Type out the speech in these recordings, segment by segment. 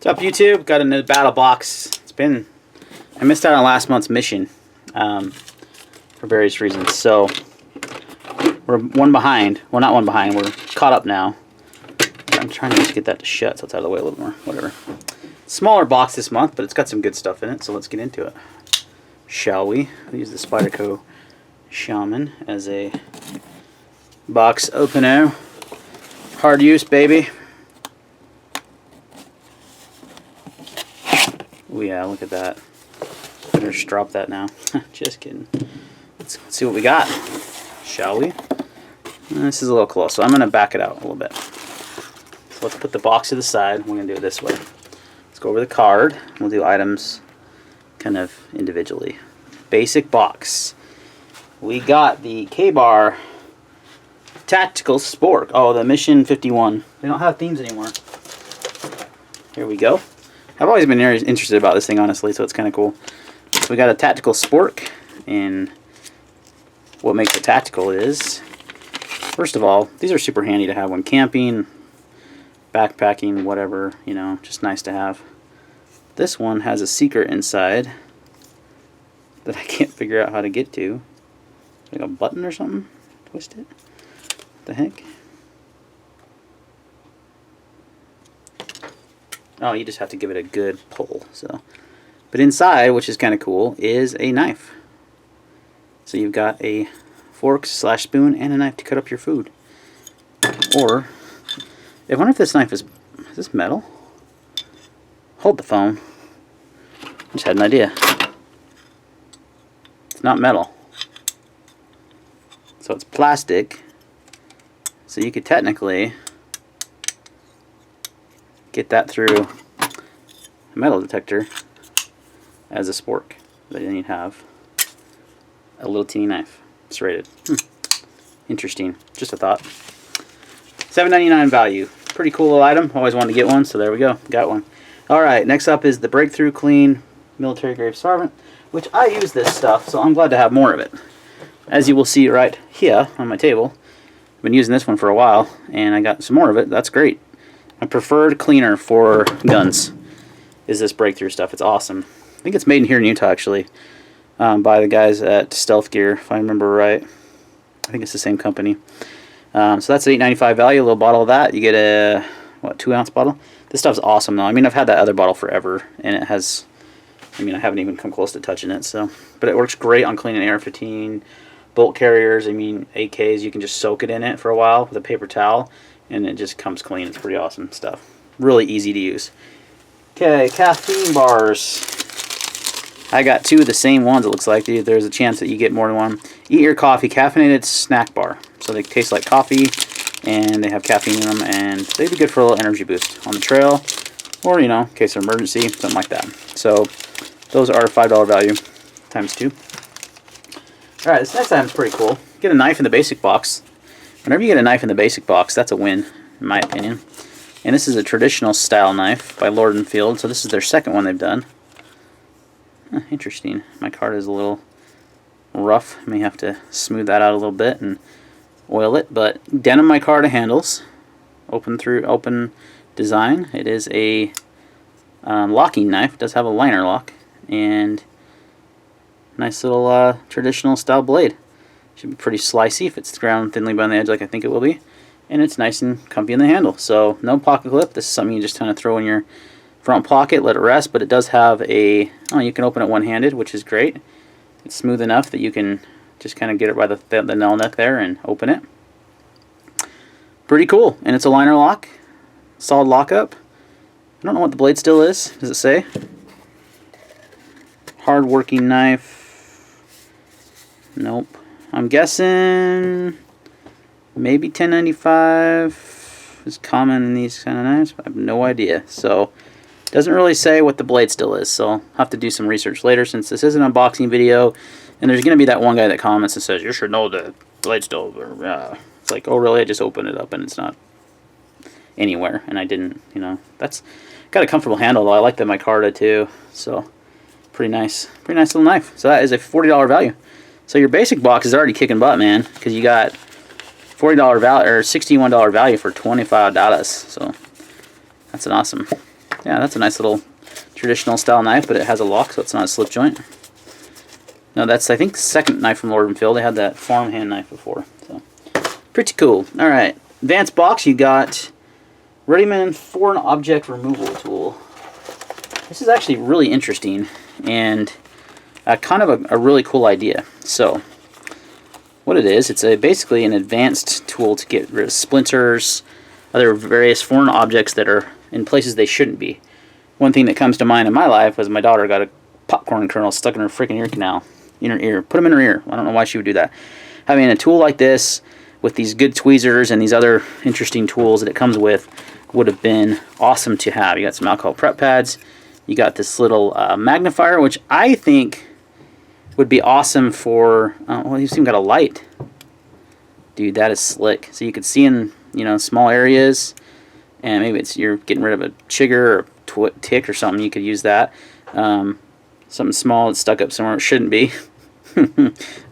What's up, YouTube? Got a new Battlbox. I missed out on last month's mission for various reasons. So we're one behind. Well, not one behind. We're caught up now. I'm trying to just get that to shut so it's out of the way a little more. Whatever. Smaller box this month, but it's got some good stuff in it. So let's get into it. Shall we? We'll use the Spyderco Shaman as a box opener. Hard use, baby. Oh yeah, look at that. Better just drop that now. Just kidding. Let's see what we got, shall we? This is a little close, so I'm going to back it out a little bit. So let's put the box to the side. We're going to do it this way. Let's go over the card. We'll do items kind of individually. Basic box. We got the K-Bar Tactical Spork. Oh, the Mission 51. They don't have themes anymore. Here we go. I've always been very interested about this thing, honestly, so it's kind of cool. So we got a Tactical Spork, and what makes it tactical is, first of all, these are super handy to have when camping, backpacking, whatever, you know, just nice to have. This one has a secret inside that I can't figure out how to get to. Like a button or something? Twist it? What the heck? Oh, you just have to give it a good pull. So, but inside, which is kind of cool, is a knife. So you've got a fork / spoon and a knife to cut up your food. Or, I wonder if this knife is this metal? Hold the phone. I just had an idea. It's not metal. So it's plastic. So you could technically get that through a metal detector as a spork. But then you'd have a little teeny knife. Serrated. Interesting. Just a thought. $7.99 value. Pretty cool little item. Always wanted to get one, so there we go. Got one. Alright, next up is the Breakthrough Clean Military Grade Solvent, which I use this stuff, so I'm glad to have more of it. As you will see right here on my table, I've been using this one for a while, and I got some more of it. That's great. My preferred cleaner for guns is this Breakthrough stuff. It's awesome. I think it's made here in Utah, actually, by the guys at Stealth Gear, if I remember right. I think it's the same company. So that's an $8.95 value, a little bottle of that. You get a, what, 2-ounce bottle? This stuff's awesome, though. I mean, I've had that other bottle forever, and it has, I mean, I haven't even come close to touching it, so. But it works great on cleaning AR-15, bolt carriers, I mean, AKs. You can just soak it in it for a while with a paper towel, and it just comes clean. It's pretty awesome stuff. Really easy to use. Okay, caffeine bars. I got 2 of the same ones, it looks like. There's a chance that you get more than one. Eat Your Coffee caffeinated snack bar. So they taste like coffee, and they have caffeine in them, and they'd be good for a little energy boost on the trail, or, you know, in case of emergency, something like that. So those are $5 value times 2. Alright, this next item's pretty cool. Get a knife in the basic box. Whenever you get a knife in the basic box, that's a win, in my opinion. And this is a traditional style knife by Lord & Field, so this is their second one they've done. Interesting. My card is a little rough. I may have to smooth that out a little bit and oil it, but denim micarta handles. Open design. It is a locking knife. It does have a liner lock, and nice little traditional style blade. Should be pretty slicey if it's ground thinly by the edge like I think it will be. And it's nice and comfy in the handle. So no pocket clip. This is something you just kind of throw in your front pocket, let it rest, but it does have a, oh, you can open it one-handed, which is great. It's smooth enough that you can just kind of get it by the nail neck there and open it. Pretty cool. And it's a liner lock. Solid lockup. I don't know what the blade still is. Does it say? Hard working knife. Nope. I'm guessing maybe $10.95 is common in these kind of knives. I have no idea. So it doesn't really say what the blade still is. So I'll have to do some research later, since this is an unboxing video. And there's going to be that one guy that comments and says, you should know the blade still. It's like, oh really? I just opened it up and it's not anywhere. And I didn't, you know. That's got a comfortable handle though. I like the micarta too. So pretty nice little knife. So that is a $40 value. So your basic box is already kicking butt, man, because you got $40 value or $61 value for $25. So that's an awesome Yeah, that's a nice little traditional style knife, but it has a lock, so it's not a slip joint. No, that's, I think, the second knife from Lord and Phil. They had that farmhand knife before. So, pretty cool. All right, advanced box, you got Readyman foreign object removal tool. This is actually really interesting and kind of a really cool idea. So, what it is, it's basically an advanced tool to get rid of splinters, other various foreign objects that are in places they shouldn't be. One thing that comes to mind in my life was my daughter got a popcorn kernel stuck in her freaking ear canal. In her ear. Put them in her ear. I don't know why she would do that. Having a tool like this with these good tweezers and these other interesting tools that it comes with would have been awesome to have. You got some alcohol prep pads. You got this little magnifier, which I think would be awesome for, well, you've even got a light. Dude, that is slick. So you could see in, you know, small areas, and maybe it's you're getting rid of a chigger or tick or something. You could use that. Something small that's stuck up somewhere it shouldn't be.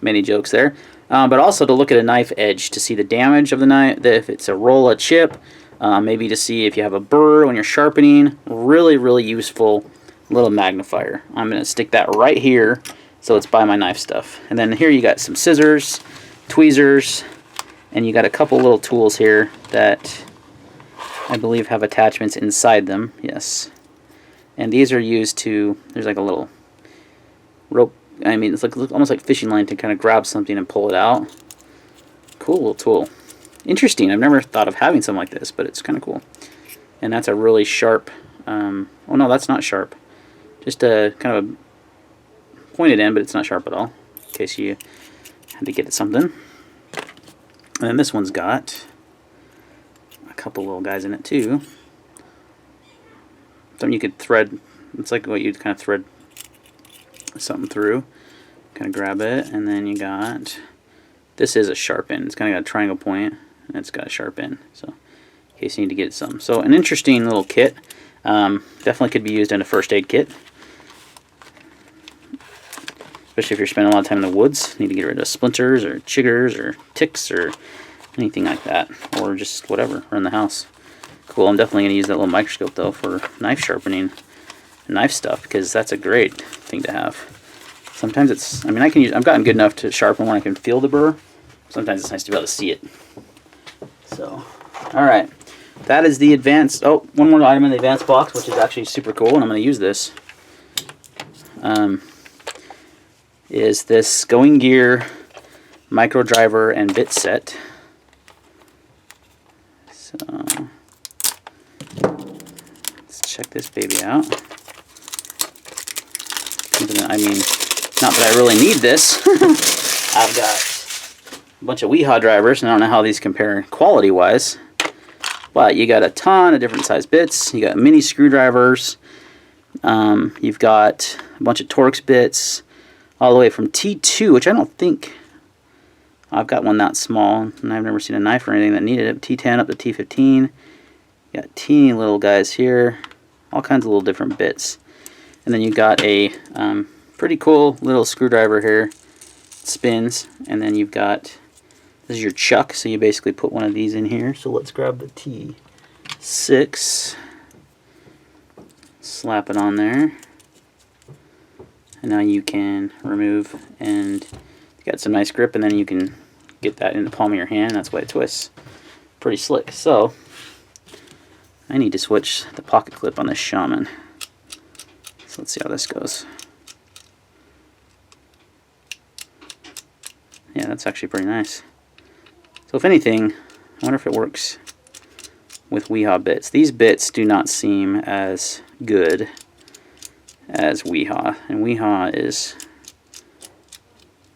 Many jokes there. But also to look at a knife edge to see the damage of the knife, if it's a roll, a chip, maybe to see if you have a burr when you're sharpening. Really, really useful little magnifier. I'm going to stick that right here so it's by my knife stuff. And then here you got some scissors, tweezers, and you got a couple little tools here that I believe have attachments inside them. Yes. And these are used to, there's like a little rope, I mean, it's like almost like fishing line to kind of grab something and pull it out. Cool little tool. Interesting. I've never thought of having something like this, but it's kind of cool. And that's a really sharp, oh no, that's not sharp. Just a kind of a pointed end, but it's not sharp at all, in case you had to get at something. And then this one's got a couple little guys in it too. Something you could thread, it's like what you'd kind of thread something through. Kind of grab it, and then you got, this is a sharp end. It's kind of got a triangle point, and it's got a sharp end. So, in case you need to get some. So, an interesting little kit. Definitely could be used in a first aid kit. Especially if you're spending a lot of time in the woods. Need to get rid of splinters, or chiggers, or ticks, or anything like that. Or just whatever around the house. Cool, I'm definitely going to use that little microscope, though, for knife sharpening. Knife stuff, because that's a great thing to have. Sometimes it's, I mean, I've gotten good enough to sharpen when I can feel the burr. Sometimes it's nice to be able to see it. So, alright. That is the advanced, oh, one more item in the advanced box, which is actually super cool, and I'm going to use this. Is this Going Gear micro driver and bit set. So, let's check this baby out. I mean, not that I really need this. I've got a bunch of Wheeha drivers, and I don't know how these compare quality-wise. But you got a ton of different size bits. You got mini screwdrivers. You've got a bunch of Torx bits, all the way from T2, which I don't think I've got one that small, and I've never seen a knife or anything that needed it. T10 up to T15. You got teeny little guys here, all kinds of little different bits. And then you got a pretty cool little screwdriver here. It spins, and then you've got, this is your chuck, so you basically put one of these in here. So let's grab the T6, slap it on there, and now you can remove, and you got some nice grip, and then you can get that in the palm of your hand. That's why it twists. Pretty slick. So I need to switch the pocket clip on this Shaman. So let's see how this goes. Yeah, that's actually pretty nice. So if anything, I wonder if it works with Wheeha bits. These bits do not seem as good as Wheeha, and Wheeha is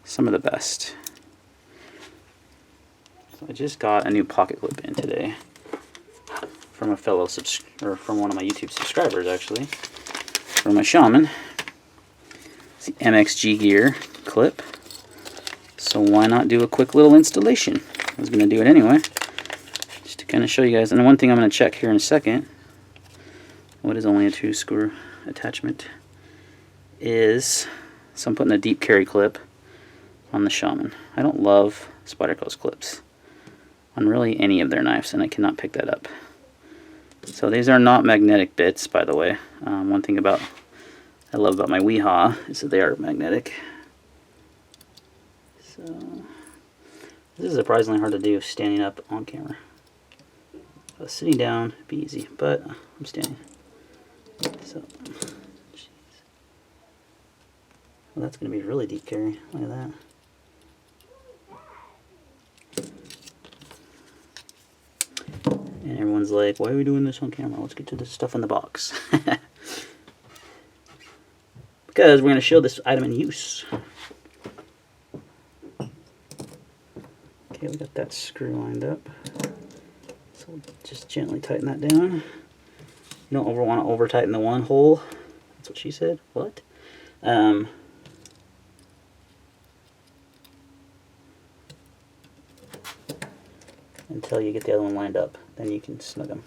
some of the best. So I just got a new pocket clip in today from a fellow from one of my YouTube subscribers, actually. For my Shaman. It's the MXG Gear clip. So why not do a quick little installation? I was going to do it anyway, just to kind of show you guys. And one thing I'm going to check here in a second, what is only a 2-screw attachment, is, so I'm putting a deep carry clip on the Shaman. I don't love Spyderco's clips on really any of their knives, and I cannot pick that up. So these are not magnetic bits, by the way. One thing I love about my Wheeha is that they are magnetic. So this is surprisingly hard to do standing up on camera. Sitting down would be easy, but I'm standing. So, geez. Well, that's going to be a really deep carry. Look at that. And everyone's like, why are we doing this on camera? Let's get to the stuff in the box. Because we're going to show this item in use. Okay, we got that screw lined up. So we'll just gently tighten that down. You don't want to over tighten the one hole. That's what she said. What? Until you get the other one lined up. Then you can snug them.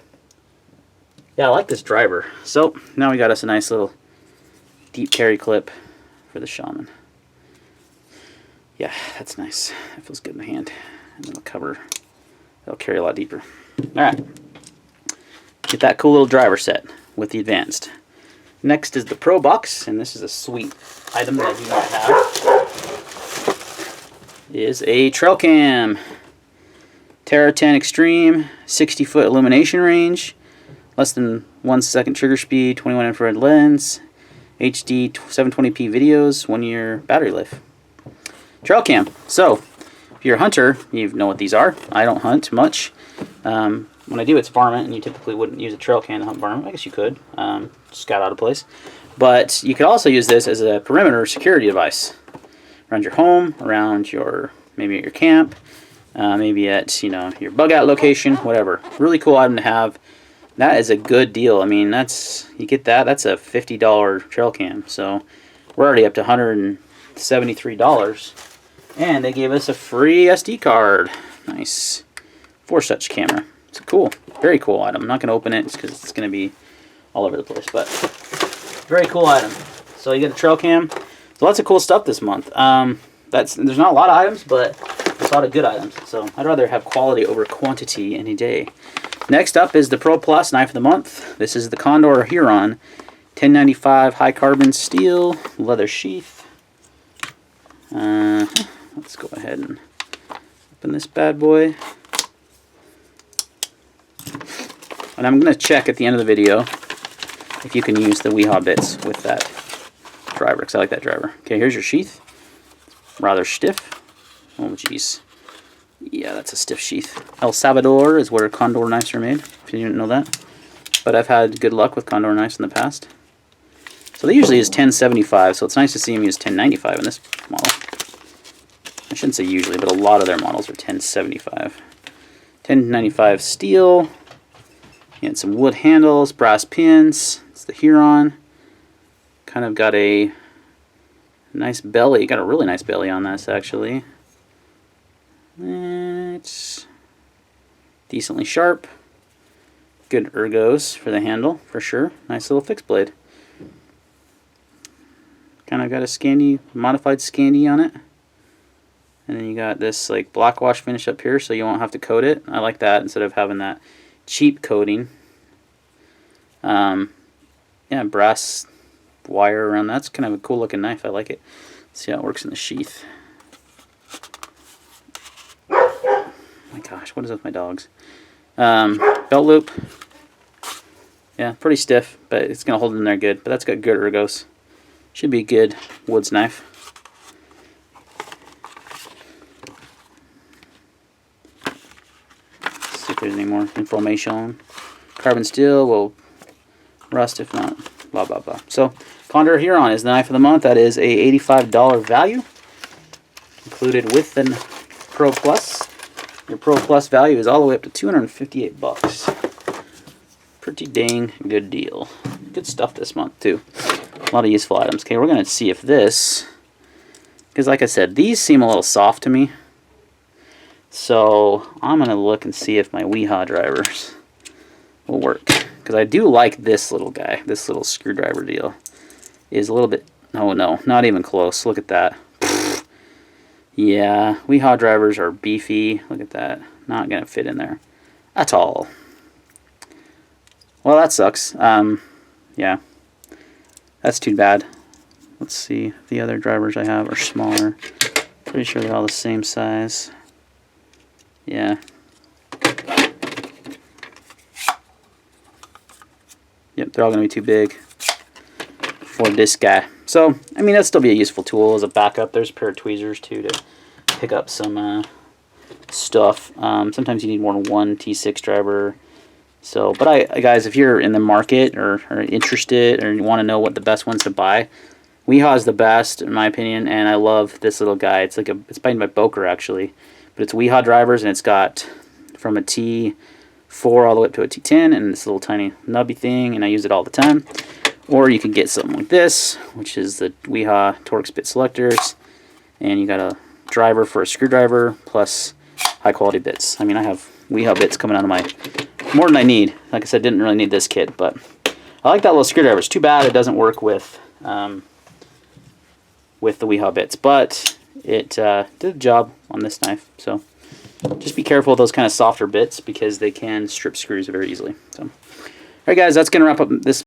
Yeah, I like this driver. So now we got us a nice little deep carry clip for the Shaman. Yeah, that's nice. That feels good in the hand. And then it'll carry a lot deeper. Alright. Get that cool little driver set with the advanced. Next is the Pro Box, and this is a sweet item that I do not have. It is a trail cam. Terra 10 Extreme, 60-foot illumination range, less than 1 second trigger speed, 21 infrared lens, HD 720p videos, 1 year battery life. Trail cam. So, if you're a hunter, you know what these are. I don't hunt much. When I do, it's varmint, and you typically wouldn't use a trail cam to hunt varmint. I guess you could, scout out a place. But you could also use this as a perimeter security device around your home, around maybe at your camp, maybe at your bug out location, whatever. Really cool item to have. That is a good deal. I mean, you get that. That's a $50 trail cam. So we're already up to $173. And they gave us a free SD card. Nice. For such camera. It's a cool, very cool item. I'm not going to open it because it's going to be all over the place. But very cool item. So you get a trail cam. So lots of cool stuff this month. There's not a lot of items, but there's a lot of good items. So I'd rather have quality over quantity any day. Next up is the Pro Plus Knife of the Month. This is the Condor Huron 1095 high carbon steel leather sheath. Let's go ahead and open this bad boy. And I'm going to check at the end of the video if you can use the Wheeha bits with that driver, because I like that driver. Okay, here's your sheath. Rather stiff. Oh, geez. Yeah, that's a stiff sheath. El Salvador is where Condor knives are made, if you didn't know that. But I've had good luck with Condor knives in the past. So they usually use 1075, so it's nice to see them use 1095 in this model. I shouldn't say usually, but a lot of their models are 1075. 1095 steel. You had some wood handles, brass pins. It's the Huron. Kind of got a nice belly. Got a really nice belly on this, actually. It's decently sharp. Good ergos for the handle, for sure. Nice little fixed blade. Kind of got a modified Scandi on it. And then you got this like black wash finish up here, so you won't have to coat it. I like that instead of having that cheap coating. Yeah, brass wire around that. That's kind of a cool looking knife. I like it. Let's see how it works in the sheath. Oh my gosh, what is with my dogs? Belt loop. Yeah, pretty stiff, but it's going to hold in there good. But that's got good ergos. Should be a good woods knife. Let's see if there's any more information. Carbon steel will rust if not. Blah, blah, blah. So, Condor Huron is the knife of the month. That is a $85 value. Included with the Pro Plus. Your Pro Plus value is all the way up to $258. Pretty dang good deal. Good stuff this month, too. A lot of useful items. Okay, we're going to see if this... Because like I said, these seem a little soft to me. So, I'm going to look and see if my Wheeha drivers will work. Because I do like this little guy. This little screwdriver deal is a little bit... Oh no, not even close. Look at that. Yeah, Wheeha drivers are beefy. Look at that. Not going to fit in there at all. Well, that sucks. Yeah, that's too bad. Let's see if the other drivers I have are smaller. Pretty sure they're all the same size. Yeah. Yep, they're all going to be too big for this guy. So, I mean, that'd still be a useful tool as a backup. There's a pair of tweezers, too, to pick up some stuff. Sometimes you need more than one T6 driver. So, but guys, if you're in the market or interested or you want to know what the best ones to buy, Wheeha is the best, in my opinion, and I love this little guy. It's made by Boker, actually. But it's Wheeha drivers, and it's got from a T4 all the way up to a T10, and this little tiny nubby thing, and I use it all the time. Or you can get something like this, which is the Wheeha Torx bit selectors, and you got a driver for a screwdriver, plus high-quality bits. I mean, I have Wheeha bits coming out of my... more than I need. Like I said, didn't really need this kit, but I like that little screwdriver. It's too bad it doesn't work with the Wheeha bits, but it did the job on this knife. So just be careful of those kind of softer bits because they can strip screws very easily. So, all right, guys, that's going to wrap up this